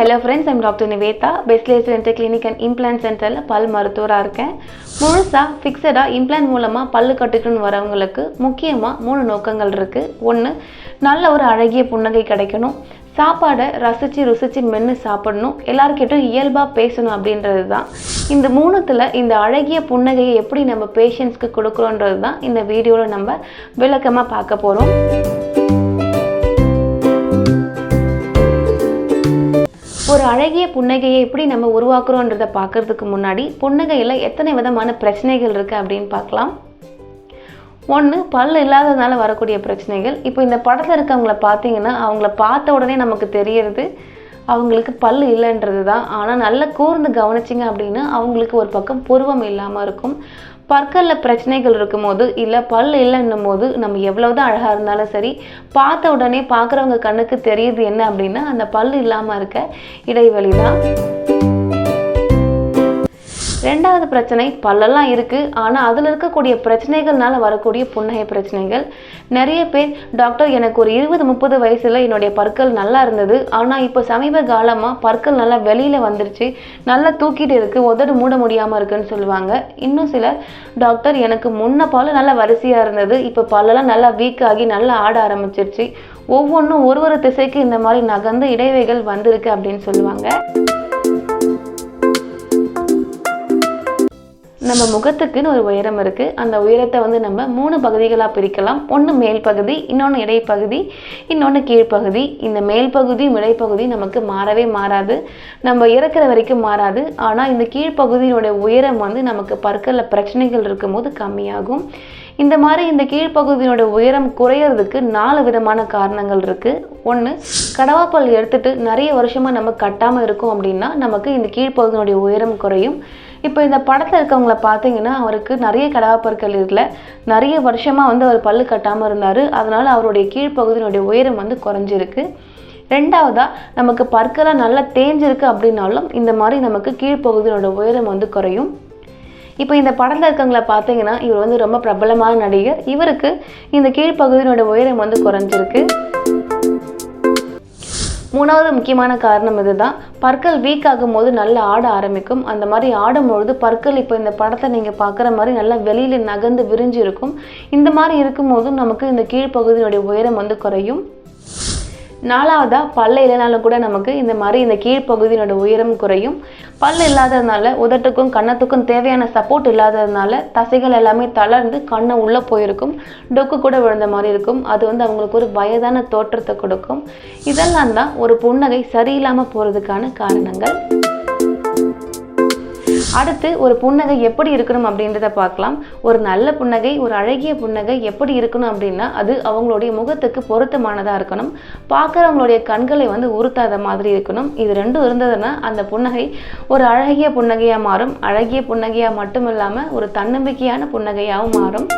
Hello friends, I'm Dr. Niveta, Best Dental Clinic and Implant Center பல் மருத்துவரா இருக்கேன். முழுசா ஃபிக்ஸடா implant மூலமா பல்லு கட்டிக்கணும்னு வரவங்களுக்கு முக்கியமா 3 நோக்கங்கள் இருக்கு. 1, நல்ல ஒரு அழகிய புன்னகை கிடைக்கணும். சாப்பாடை ரசிச்சு ருசிச்சு மென்னு சாப்பிடணும். எல்லார்கிட்டயும் இயல்பா பேசணும் அப்படின்றது தான். இந்த 3த்துல இந்த அழகிய புன்னகையை எப்படி நம்ம பேஷண்ட்ஸ்க்கு கொடுக்குறோன்றது தான் இந்த வீடியோல நம்ம விளக்கமா பார்க்க போறோம். ஒரு அழகிய புன்னகையை எப்படி நம்ம உருவாக்குறோன்றதை பார்க்கறதுக்கு முன்னாடி புன்னகையில் எத்தனை விதமான பிரச்சனைகள் இருக்குது அப்படின்னு பார்க்கலாம். 1, பல் இல்லாததுனால வரக்கூடிய பிரச்சனைகள். இப்போ இந்த படத்தில் இருக்கவங்கள பார்த்தீங்கன்னா அவங்கள பார்த்த உடனே நமக்கு தெரியறது அவங்களுக்கு பல் இல்லைன்றது தான். ஆனால் நல்லா கூர்ந்து கவனிச்சிங்க அப்படின்னா அவங்களுக்கு ஒரு பக்கம் புருவம் இல்லாமல் இருக்கும். பற்களில் பிரச்சனைகள் இருக்கும் போது இல்லை பல் இல்லைன்னும் போது நம்ம எவ்வளவுதான் அழகாக இருந்தாலும் சரி பார்த்த உடனே பார்க்குறவங்க கண்ணுக்கு தெரியுது என்ன அப்படின்னா அந்த பல் இல்லாமல் இருக்க இடைவெளி தான். 2வது பிரச்சனை, பல்லெல்லாம் இருக்குது ஆனால் அதில் இருக்கக்கூடிய பிரச்சனைகள்னால வரக்கூடிய புன்னகை பிரச்சனைகள். நிறைய பேர் டாக்டர் எனக்கு ஒரு 20-30 வயசில் என்னுடைய பற்கள் நல்லா இருந்தது ஆனால் இப்போ சமீப காலமாக பற்கள் நல்லா வெளியில் வந்துருச்சு, நல்லா தூக்கிட்டு இருக்குது, உதடு மூட முடியாமல் இருக்குன்னு சொல்லுவாங்க. இன்னும் சிலர் டாக்டர் எனக்கு முன்ன பல் நல்லா வரிசையாக இருந்தது, இப்போ பல்லெல்லாம் நல்லா வீக் ஆகி நல்லா ஆட ஆரம்பிச்சிருச்சு, ஒவ்வொன்றும் ஒரு திசைக்கு இந்த மாதிரி நகர்ந்து இடைவைகள் வந்திருக்கு அப்படின்னு சொல்லுவாங்க. நம்ம முகத்துக்குன்னு ஒரு உயரம் இருக்குது. அந்த உயரத்தை நம்ம 3 பகுதிகளாக பிரிக்கலாம். 1 மேல் பகுதி, இன்னொன்று இடைப்பகுதி, இன்னொன்று கீழ்ப்பகுதி. இந்த மேல் பகுதியும் இடைப்பகுதி நமக்கு மாறவே மாறாது, நம்ம இறக்குற வரைக்கும் மாறாது. ஆனால் இந்த கீழ்ப்பகுதியினுடைய உயரம் நமக்கு பற்களில் பிரச்சனைகள் இருக்கும்போது கம்மியாகும். இந்த மாதிரி இந்த கீழ்ப்பகுதியோட உயரம் குறையிறதுக்கு 4 விதமான காரணங்கள் இருக்குது. 1, கடவாப்பல் எடுத்துட்டு நிறைய வருஷமாக நம்ம கட்டாமல் இருக்கோம் அப்படின்னா நமக்கு இந்த கீழ்ப்பகுதியினுடைய உயரம் குறையும். இப்போ இந்த படத்தில் இருக்கவங்கள பார்த்தீங்கன்னா அவருக்கு நிறைய கடவாப்பற்கள் இல்லை, நிறைய வருஷமாக அவர் பல்லு கட்டாமல் இருந்தார், அதனால் அவருடைய கீழ்ப்பகுதியினுடைய உயரம் குறைஞ்சிருக்கு. 2வதா நமக்கு பற்கெல்லாம் நல்லா தேஞ்சிருக்கு அப்படின்னாலும் இந்த மாதிரி நமக்கு கீழ்ப்பகுதியோட உயரம் குறையும். இப்போ இந்த படத்தில் இருக்கவங்கள பார்த்தீங்கன்னா இவர் ரொம்ப பிரபலமான நடிகர், இவருக்கு இந்த கீழ்ப்பகுதியினோட உயரம் குறைஞ்சிருக்கு. 3வது முக்கியமான காரணம் இதுதான், பற்கள் வீக் ஆகும்போது நல்லா ஆட ஆரம்பிக்கும். அந்த மாதிரி ஆடும்பொழுது பற்கள் இப்போ இந்த படத்தை நீங்கள் பார்க்குற மாதிரி நல்லா வெளியில் நகர்ந்து விரிஞ்சு இருக்கும். இந்த மாதிரி இருக்கும்போது நமக்கு இந்த கீழ்ப்பகுதியினுடைய உயரம் குறையும். 4வதா பல்ல இல்லைனாலும் கூட நமக்கு இந்த மாதிரி இந்த கீழ்ப்பகுதியினோட உயரம் குறையும். பல் இல்லாததுனால உதட்டுக்கும் கன்னத்துக்கும் தேவையான சப்போர்ட் இல்லாததுனால தசைகள் எல்லாமே தளர்ந்து கண்ணை உள்ளே போயிருக்கும், டொக்கு கூட விழுந்த மாதிரி இருக்கும். அது அவங்களுக்கு ஒரு வயதான தோற்றத்தை கொடுக்கும். இதெல்லாம் தான் ஒரு புன்னகை சரியில்லாமல் போகிறதுக்கான காரணங்கள். அடுத்து ஒரு புன்னகை எப்படி இருக்கணும் அப்படின்றத பார்க்கலாம். ஒரு நல்ல புன்னகை, ஒரு அழகிய புன்னகை எப்படி இருக்கணும் அப்படின்னா அது அவங்களுடைய முகத்துக்கு பொருத்தமானதாக இருக்கணும். பார்க்குறவங்களுடைய கண்களை உறுத்தாத மாதிரி இருக்கணும். இது 2 இருந்ததுன்னா அந்த புன்னகை ஒரு அழகிய புன்னகையாக மாறும். அழகிய புன்னகையாக மட்டும் இல்லாமல் ஒரு தன்னம்பிக்கையான புன்னகையாகவும் மாறும்.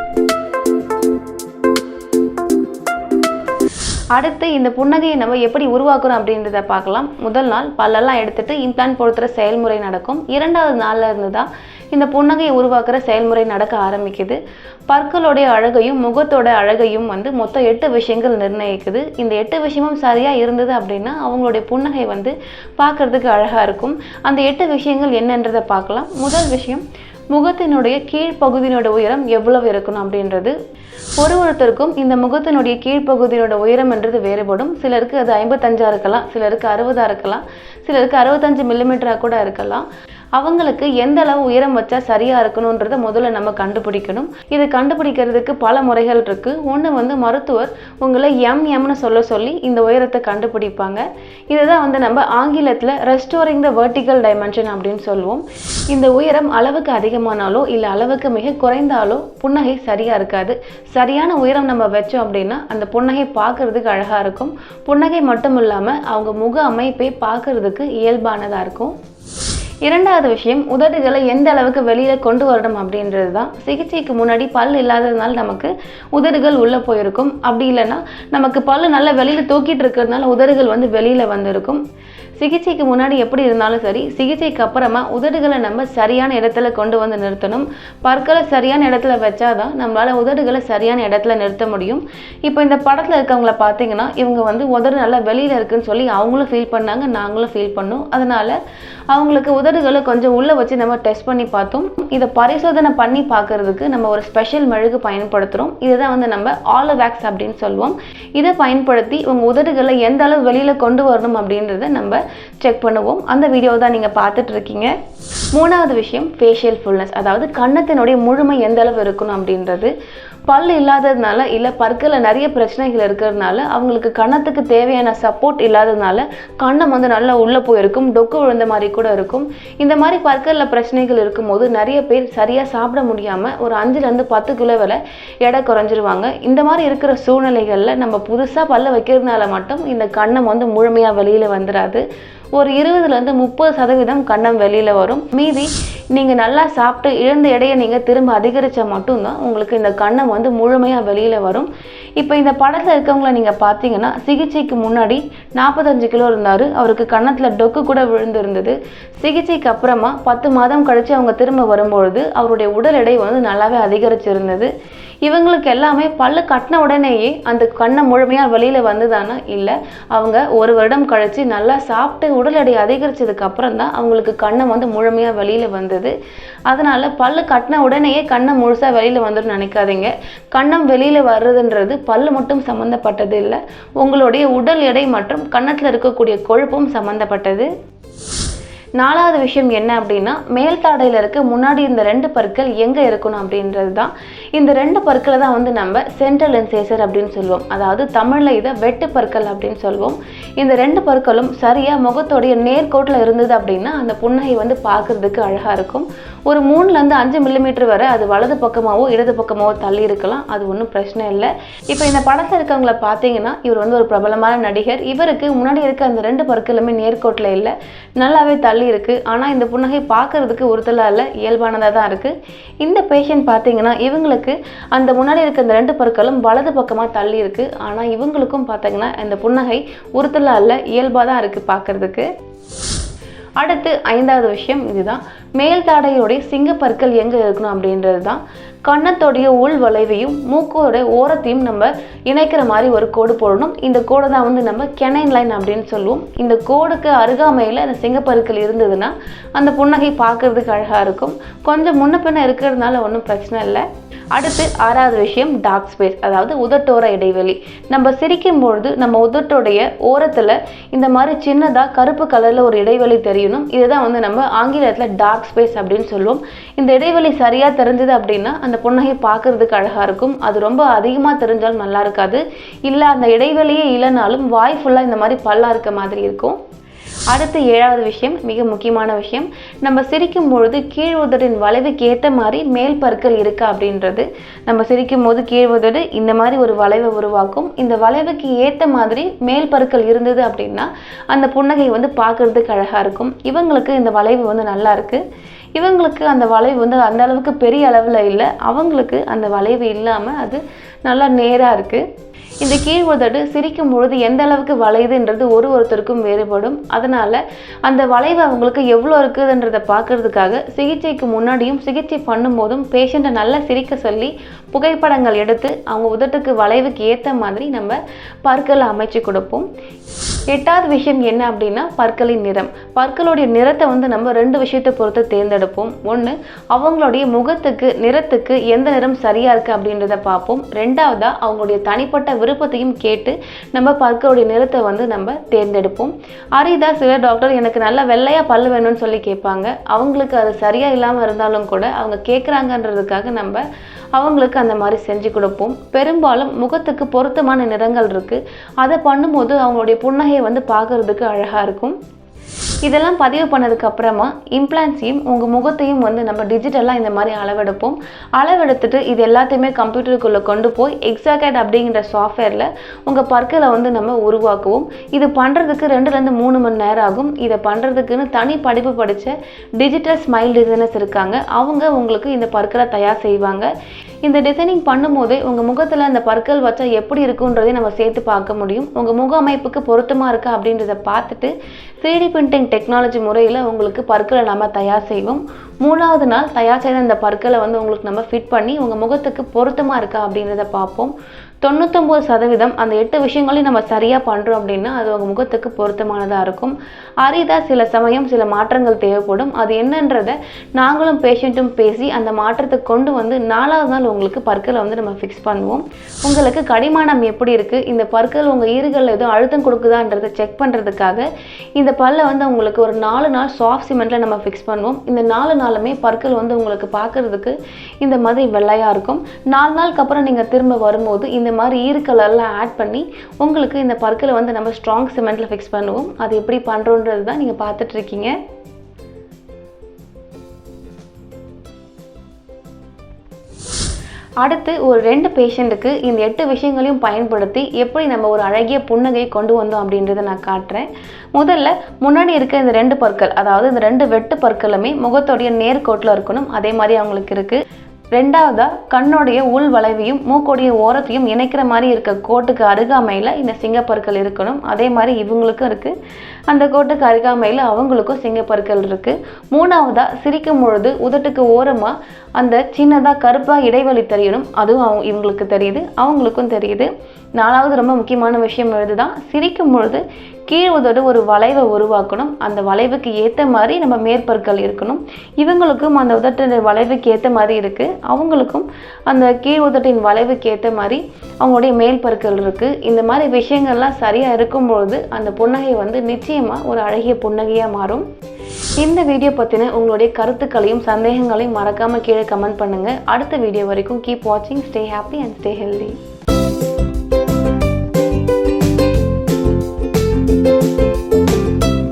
அடுத்து இந்த புன்னகையை நம்ம எப்படி உருவாக்குறோம் அப்படின்றத பார்க்கலாம். முதல் நாள் பல்லெல்லாம் எடுத்துட்டு இம்ப்ளான்ட் பொருத்துகிற செயல்முறை நடக்கும். 2வது நாளில் இருந்து தான் இந்த புன்னகையை உருவாக்குற செயல்முறை நடக்க ஆரம்பிக்குது. பற்களுடைய அழகையும் முகத்தோட அழகையும் மொத்தம் 8 விஷயங்கள் நிர்ணயிக்குது. இந்த 8 விஷயமும் சரியாக இருந்தது அப்படின்னா அவங்களுடைய புன்னகை பார்க்கறதுக்கு அழகாக இருக்கும். அந்த 8 விஷயங்கள் என்னன்றதை பார்க்கலாம். முதல் விஷயம், முகத்தினுடைய கீழ்ப்பகுதியினோட உயரம் எவ்வளவு இருக்கணும் அப்படின்றது. ஒருத்தருக்கும் இந்த முகத்தினுடைய கீழ்ப்பகுதியோட உயரம் என்றது வேறுபடும். சிலருக்கு அது 55 இருக்கலாம், சிலருக்கு 60 இருக்கலாம், சிலருக்கு 65 மில்லிமீட்டராக கூட இருக்கலாம். அவங்களுக்கு எந்த அளவு உயரம் வச்சா சரியா இருக்கணும்ன்றத முதல்ல நம்ம கண்டுபிடிக்கணும். இது கண்டுபிடிக்கிறதுக்கு பல முறைகள் இருக்கு. ஒன்று மருத்துவர் உங்களை எம்னு சொல்லி இந்த உயரத்தை கண்டுபிடிப்பாங்க. இதுதான் நம்ம ஆங்கிலத்தில் ரெஸ்டோரிங் த வெர்டிகல் டைமென்ஷன் அப்படின்னு சொல்லுவோம். இந்த உயரம் அளவுக்கு அதிகமானாலோ இல்லை அளவுக்கு மிக குறைந்தாலோ புன்னகை சரியா இருக்காது. சரியான உயரம் நம்ம வச்சோம் அப்படின்னா அந்த புன்னகை பார்க்கறதுக்கு அழகா இருக்கும். புன்னகை மட்டும் இல்லாமல் அவங்க முக அமைப்பை பார்க்கறதுக்கு இயல்பானதாக இருக்கும். 2வது விஷயம், உதடுகளை எந்த அளவுக்கு வெளியில் கொண்டு வரணும் அப்படின்றது தான். சிகிச்சைக்கு முன்னாடி பல் இல்லாததுனால நமக்கு உதடுகள் உள்ளே போயிருக்கும். அப்படி இல்லைன்னா நமக்கு பல் நல்லா வெளியில் தூக்கிட்டு இருக்கிறதுனால உதடுகள் வெளியில் வந்திருக்கும். சிகிச்சைக்கு முன்னாடி எப்படி இருந்தாலும் சரி, சிகிச்சைக்கு அப்புறமா உதடுகளை நம்ம சரியான இடத்துல கொண்டு வந்து நிறுத்தணும். பற்களை சரியான இடத்துல வச்சாதான் நம்மளால உதடுகளை சரியான இடத்துல நிறுத்த முடியும். இப்போ இந்த படத்தில் இருக்கவங்கள பார்த்தீங்கன்னா, இவங்க வந்து உதடு நல்லா வெளியில் இருக்குன்னு சொல்லி அவங்களும் ஃபீல் பண்ணாங்க, நாங்களும் ஃபீல் பண்ணோம். அதனால அவங்களுக்கு உதடுகளை கொஞ்சம் உள்ளே வச்சு நம்ம டெஸ்ட் பண்ணி பார்த்தோம். இதை பரிசோதனை பண்ணி பார்க்கறதுக்கு நம்ம ஒரு ஸ்பெஷல் மெழுகு பயன்படுத்துகிறோம். இதுதான் வந்து நம்ம ஆலோவேக்ஸ் அப்படின்னு சொல்லுவோம். இதை பயன்படுத்தி உங்கள் உதடுகளை எந்த அளவு வெளியில் கொண்டு வரணும் அப்படின்றத நம்ம செக் பண்ணுவோம். அந்த வீடியோ தான் நீங்கள் பார்த்துட்டு இருக்கீங்க. மூணாவது விஷயம் ஃபேஷியல் ஃபுல்னஸ், அதாவது கன்னத்தினுடைய முழுமை எந்த அளவு இருக்கணும் அப்படின்றது. பல் இல்லாததுனால இல்லை பற்களில் நிறைய பிரச்சனைகள் இருக்கிறதுனால அவங்களுக்கு கன்னத்துக்கு தேவையான சப்போர்ட் இல்லாததுனால கன்னம் வந்து நல்லா உள்ளே போயிருக்கும், டொக்கு விழுந்த மாதிரி கூட இருக்கும். இந்த மாதிரி பற்களில் பிரச்சனைகள் இருக்கும்போது நிறைய பேர் சரியாக சாப்பிட முடியாமல் ஒரு 5லேருந்து 10 கிலோ வரை எடை குறைஞ்சிருவாங்க. இந்த மாதிரி இருக்கிற சூழ்நிலைகளில் நம்ம புதுசாக பல்ல வைக்கிறதுனால மட்டும் இந்த கன்னம் வந்து முழுமையாக வெளியில் வந்துடாது. ஒரு 20லேருந்து 30% கன்னம் வெளியில் வரும். மீதி நீங்கள் நல்லா சாப்பிட்டு இழந்த எடையை நீங்கள் திரும்ப அதிகரித்தா மட்டும்தான் உங்களுக்கு இந்த கன்னம் வந்து முழுமையாக வெளியில் வரும். இப்போ இந்த படத்தில் இருக்கவங்கள நீங்கள் பார்த்தீங்கன்னா, சிகிச்சைக்கு முன்னாடி 45 கிலோ இருந்தார். அவருக்கு கன்னத்தில் டொக்கு கூட விழுந்திருந்தது. சிகிச்சைக்கு அப்புறமா 10 மாதம் கழித்து அவங்க திரும்ப வரும்பொழுது அவருடைய உடல் எடை வந்து நல்லாவே அதிகரிச்சிருந்தது. இவங்களுக்கு எல்லாமே பல்லு கட்டின உடனேயே அந்த கன்னம் முழுமையாக வெளியில் வந்ததானா இல்லை, அவங்க ஒரு வருடம் கழித்து நல்லா சாப்பிட்டு உடல் எடை அதிகரித்ததுக்கு அப்புறம் தான் அவங்களுக்கு கன்னம் வந்து முழுமையாக வெளியில் வந்தது. அதனால் பல்லு கட்டின உடனேயே கன்னம் முழுசாக வெளியில் வந்துடும் நினைக்காதீங்க. கன்னம் வெளியில் வர்றதுன்றது பல்லு மட்டும் சம்மந்தப்பட்டது இல்லை, உங்களுடைய உடல் எடை மற்றும் கன்னத்தில் இருக்கக்கூடிய கொழுப்பும் சம்மந்தப்பட்டது. நாலாவது விஷயம் என்ன அப்படின்னா, மேல் தாடையில் இருக்க முன்னாடி இந்த 2 பற்கள் எங்கே இருக்கணும் அப்படின்றது தான். இந்த 2 பற்களை தான் வந்து நம்ம சென்ட்ரல் இன்சேசர் அப்படின்னு சொல்லுவோம். அதாவது தமிழில் இதை வெட்டு பற்கள் அப்படின்னு சொல்லுவோம். இந்த 2 பற்களும் சரியாக முகத்தோடைய நேர்கோட்டில் இருந்தது அப்படின்னா அந்த புன்னகை வந்து பார்க்குறதுக்கு அழகாக இருக்கும். ஒரு 3லேருந்து 5 மில்லிமீட்டர் வரை அது வலது பக்கமாகவோ இடது பக்கமாகவோ தள்ளி இருக்கலாம், அது ஒன்றும் பிரச்சனை இல்லை. இப்போ இந்த படத்தில் இருக்கவங்கள பார்த்தீங்கன்னா, இவர் வந்து ஒரு பிரபலமான நடிகர். இவருக்கு முன்னாடி இருக்க அந்த 2 பற்களுமே நேர்கோட்டில் இல்லை, நல்லாவே தள்ளி இருக்குது. ஆனால் இந்த புன்னகை பார்க்கறதுக்கு ஒருத்தலாக இல்லை, இயல்பானதாக தான் இருக்குது. இந்த பேஷண்ட் பார்த்தீங்கன்னா, இவங்களுக்கு அந்த முன்னாடி இருக்க அந்த 2 பற்களும் வலது பக்கமாக தள்ளி இருக்குது. ஆனால் இவங்களுக்கும் பார்த்தீங்கன்னா இந்த புன்னகை ஒருத்தலாக இல்லை, இயல்பாக தான் இருக்குது பார்க்கறதுக்கு. அடுத்து 5வது விஷயம் இதுதான். மேல் தாடையோடைய சிங்கப்பற்கள் எங்கே இருக்கணும் அப்படின்றது தான். கன்னத்தோடைய உள் வளைவையும் மூக்கோட ஓரத்தையும் நம்ம இணைக்கிற மாதிரி ஒரு கோடு போடணும். இந்த கோடை தான் வந்து நம்ம கெனைன் லைன் அப்படின்னு சொல்லுவோம். இந்த கோடுக்கு அருகாமையில் அந்த சிங்கப்பற்கள் இருந்ததுன்னா அந்த புன்னகை பார்க்கறதுக்கு அழகாக இருக்கும். கொஞ்சம் முன்ன பின்ன இருக்கிறதுனால ஒன்றும் பிரச்சனை இல்லை. அடுத்து 6வது விஷயம் டார்க் ஸ்பேஸ், அதாவது உதட்டோர இடைவெளி. நம்ம சிரிக்கும் பொழுது நம்ம உதட்டோடைய ஓரத்தில் இந்த மாதிரி சின்னதாக கருப்பு கலரில் ஒரு இடைவெளி தெரியணும். இதுதான் வந்து நம்ம ஆங்கிலத்தில் டார்க் ஸ்பேஸ் அப்படின்னு சொல்லுவோம். இந்த இடைவெளி சரியாக தெரிஞ்சது அப்படின்னா அந்த புன்னகை பார்க்கறதுக்கு அழகாக இருக்கும். அது ரொம்ப அதிகமாக தெரிஞ்சாலும் நல்லா இருக்காது. இல்லை அந்த இடைவெளியே இல்லைனாலும் வாய் ஃபுல்லாக இந்த மாதிரி பல்லா இருக்க மாதிரி இருக்கும். அடுத்து 7வது விஷயம், மிக முக்கியமான விஷயம், நம்ம சிரிக்கும் பொழுது கீழ் உதடின் வளைவுக்கு ஏற்ற மாதிரி மேல் பற்கள் இருக்கா அப்படின்றது. நம்ம சிரிக்கும் போது கீழ் உதடு இந்த மாதிரி ஒரு வளைவை உருவாக்கும். இந்த வளைவுக்கு ஏற்ற மாதிரி மேல் பற்கள் இருந்தது அப்படின்னா அந்த புன்னகை வந்து பார்க்கறதுக்கு அழகாக இருக்கும். இவங்களுக்கு இந்த வளைவு வந்து நல்லா இருக்குது. இவங்களுக்கு அந்த வளைவு வந்து அந்த அளவுக்கு பெரிய அளவில் இல்லை, அவங்களுக்கு அந்த வளைவு இல்லாமல் அது நல்லா நேராக இருக்குது. இந்த கீழ் உதடு சிரிக்கும் பொழுது எந்த அளவுக்கு வளையுதுன்றது ஒருத்தருக்கும் வேறுபடும். அதனால் அந்த வளைவு அவங்களுக்கு எவ்வளோ இருக்குதுன்றதை பார்க்கறதுக்காக சிகிச்சைக்கு முன்னாடியும் சிகிச்சை பண்ணும்போதும் பேஷண்ட்டை நல்லா சிரிக்க சொல்லி புகைப்படங்கள் எடுத்து அவங்க உதட்டுக்கு வளைவுக்கு ஏற்ற மாதிரி நம்ம பற்களை அமைச்சு கொடுப்போம். 8வது விஷயம் என்ன அப்படின்னா பற்களின் நிறம். பற்களுடைய நிறத்தை வந்து நம்ம 2 விஷயத்தை பொறுத்து தேர்ந்தெடுப்போம். ஒன்று, அவங்களுடைய முகத்துக்கு நிறத்துக்கு எந்த நிறம் சரியாக இருக்குது அப்படின்றத பார்ப்போம். 2வதா அவங்களுடைய தனிப்பட்ட விருப்பத்தையும் கேட்டு நம்ம பற்களுடைய நிறத்தை வந்து நம்ம தேர்ந்தெடுப்போம். அரிதா சில டாக்டர் எனக்கு நல்லா வெள்ளையாக பல் வேணும்னு சொல்லி கேட்பாங்க. அவங்களுக்கு அது சரியாக இல்லாமல் இருந்தாலும் கூட அவங்க கேட்குறாங்கன்றதுக்காக நம்ம அவங்களுக்கு அந்த மாதிரி செஞ்சு கொடுப்போம். பெரும்பாலும் முகத்துக்கு பொருத்தமான நிறங்கள் இருக்குது. அதை பண்ணும்போது அவங்களுடைய புன்னகை வந்து பார்க்கறதுக்கு அழகாக இருக்கும். இதெல்லாம் பதிவு பண்ணதுக்கு அப்புறமா இம்ப்ளான்ட்ஸையும் உங்கள் முகத்தையும் வந்து நம்ம டிஜிட்டலாக இந்த மாதிரி அளவெடுப்போம். அளவெடுத்துட்டு இது எல்லாத்தையுமே கம்ப்யூட்டருக்குள்ளே கொண்டு போய் எக்ஸாக்ட் அப்படிங்கிற சாஃப்ட்வேரில் உங்கள் பற்களை வந்து நம்ம உருவாக்குவோம். இது பண்ணுறதுக்கு 2லேருந்து 3 மணி நேரம் ஆகும். இதை பண்ணுறதுக்குன்னு தனி படிப்பு படித்த டிஜிட்டல் ஸ்மைல் டிசைனர்ஸ் இருக்காங்க. அவங்க உங்களுக்கு இந்த பற்களை தயார் செய்வாங்க. இந்த டிசைனிங் பண்ணும்போதே உங்கள் முகத்தில் அந்த பற்கள் வச்சா எப்படி இருக்குன்றதை நம்ம சேர்த்து பார்க்க முடியும். உங்கள் முக அமைப்புக்கு பொருத்தமாக இருக்கா அப்படின்றத பார்த்துட்டு 3D பிரிண்டிங் டெக்னாலஜி முறையில் உங்களுக்கு பற்களை நம்ம தயார் செய்வோம். 3வது நாள் தயார் செய்த இந்த பற்களை வந்து உங்களுக்கு நம்ம ஃபிட் பண்ணி உங்கள் முகத்துக்கு பொருத்தமாக இருக்கா அப்படின்றத பார்ப்போம். 99% அந்த 8 விஷயங்களையும் நம்ம சரியாக பண்ணுறோம் அப்படின்னா அது உங்கள் முகத்துக்கு பொருத்தமானதாக இருக்கும். அரிதாக சில சமயம் சில மாற்றங்கள் தேவைப்படும். அது என்னன்றதை நாங்களும் பேஷண்ட்டும் பேசி அந்த மாற்றத்தை கொண்டு வந்து 4வது நாள் உங்களுக்கு பற்களை வந்து நம்ம ஃபிக்ஸ் பண்ணுவோம். உங்களுக்கு கடிமானம் எப்படி இருக்குது, இந்த பற்கள் உங்கள் ஈறுகளில் எதுவும் அழுத்தம் கொடுக்குதான்றதை செக் பண்ணுறதுக்காக இந்த பல்லை வந்து உங்களுக்கு ஒரு 4 நாள் சாஃப்ட் சிமெண்ட்டில் நம்ம ஃபிக்ஸ் பண்ணுவோம். இந்த 4 நாளுமே பற்கள் வந்து உங்களுக்கு பார்க்குறதுக்கு இந்த மாதிரி வெள்ளையாக இருக்கும். 4 நாளுக்கு அப்புறம் நீங்கள் திரும்ப வரும்போது இந்த மாதிரி ஈறுகளெல்லாம் ஆட் பண்ணி உங்களுக்கு இந்த பற்களை வந்து நம்ம ஸ்ட்ராங் சிமெண்ட்டில் ஃபிக்ஸ் பண்ணுவோம். அது எப்படி பண்ணுறோன்றது தான் நீங்கள் பார்த்துட்ருக்கீங்க. அடுத்து ஒரு 2 பேஷண்ட்டுக்கு இந்த 8 விஷயங்களையும் பயன்படுத்தி எப்படி நம்ம ஒரு அழகிய புன்னகையை கொண்டு வந்தோம் அப்படின்றத நான் காட்டுறேன். முதல்ல முன்னாடி இருக்க இந்த 2 பற்கள், அதாவது இந்த 2 வெட்டு பற்களுமே முகத்தோடைய நேர்கோட்டில் இருக்கணும். அதே மாதிரி அவங்களுக்கு இருக்குது. 2வதா கண்ணோடைய உள் வளைவையும் மூக்கோடைய ஓரத்தையும் இணைக்கிற மாதிரி இருக்க கோட்டுக்கு அருகாமையில் இந்த சிங்கப்பற்கள் இருக்கணும். அதே மாதிரி இவங்களுக்கும் இருக்குது. அந்த கோட்டுக்கு அருகாமையில் அவங்களுக்கும் சிங்கப்பற்கள் இருக்குது. 3வதா சிரிக்கும் பொழுது உதட்டுக்கு ஓரமாக அந்த சின்னதாக கருப்பாக இடைவெளி தெரியணும். அதுவும் இவங்களுக்கு தெரியுது, அவங்களுக்கும் தெரியுது. 4வது ரொம்ப முக்கியமான விஷயம் இதுதான். சிரிக்கும் பொழுது கீழ் உதடு ஒரு வளைவை உருவாக்கணும். அந்த வளைவுக்கு ஏற்ற மாதிரி நம்ம மேற்பற்கள் இருக்கணும். இவங்களுக்கும் அந்த உதட்டின் வளைவுக்கு ஏற்ற மாதிரி இருக்குது. அவங்களுக்கும் அந்த கீழ் உதட்டின் வளைவுக்கு ஏற்ற மாதிரி அவங்களுடைய மேல் பற்கள் இருக்குது. இந்த மாதிரி விஷயங்கள்லாம் சரியாக இருக்கும்பொழுது அந்த புன்னகை வந்து நிச்சயமாக ஒரு அழகிய புன்னகையாக மாறும். இந்த வீடியோ பற்றின உங்களுடைய கருத்துக்களையும் சந்தேகங்களையும் மறக்காமல் கீழே கமெண்ட் பண்ணுங்கள். அடுத்த வீடியோ வரைக்கும் கீப் வாட்சிங், stay happy and stay healthy.